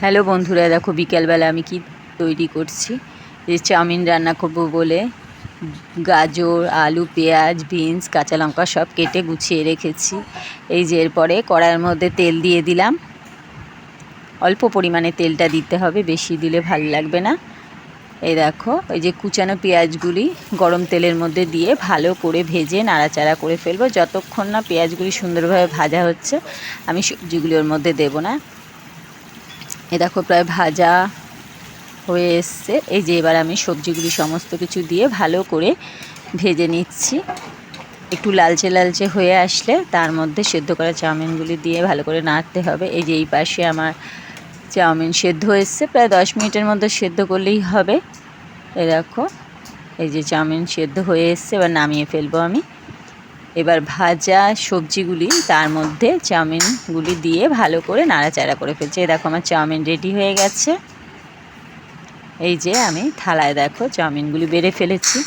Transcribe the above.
Hello বন্ধুরা, দেখো বিকেলবেলা আমি কি তৈরি করছি। যে চাউমিন রান্না করব বলে গাজর, আলু, পেঁয়াজ, বিনস, কাঁচা লঙ্কা সব কেটে গুছিয়ে রেখেছি। এই যে এরপরে কড়াইয়ের মধ্যে তেল দিয়ে দিলাম। অল্প পরিমাণে তেলটা দিতে হবে, বেশি দিলে ভালো লাগবে না। এই দেখো, এই যে কুচানো পেঁয়াজগুলি গরম তেলের মধ্যে দিয়ে ভালো করে ভেজে নাড়াচাড়া করে ফেলবো। যতক্ষণ না পেঁয়াজগুলি সুন্দরভাবে ভাজা হচ্ছে আমি সবজিগুলি ওর মধ্যে দেবো না। এই দেখো প্রায় ভাজা হয়ে এসছে। এই যে এবার আমি সবজিগুলি সমস্ত কিছু দিয়ে ভালো করে ভেজে নিচ্ছি। একটু লালচে লালচে হয়ে আসলে তার মধ্যে সেদ্ধ করা চাউমিনগুলি দিয়ে ভালো করে নাড়তে হবে। এই যে এই পাশে আমার চাউমিন সেদ্ধ হয়েছে, প্রায় 10 মিনিটের মধ্যে সেদ্ধ করলেই হবে। এই দেখো, এই যে চাউমিন সেদ্ধ হয়ে এসছে, এবার নামিয়ে ফেলবো আমি। এবার ভাজা সবজিগুলি তার মধ্যে চাউমিনগুলি দিয়ে ভালো করে নাড়াচাড়া করে ফেলছি। এই দেখো আমার চাউমিন রেডি হয়ে গেছে। এই যে আমি থালায় দেখো চাউমিনগুলি বেড়ে ফেলেছি।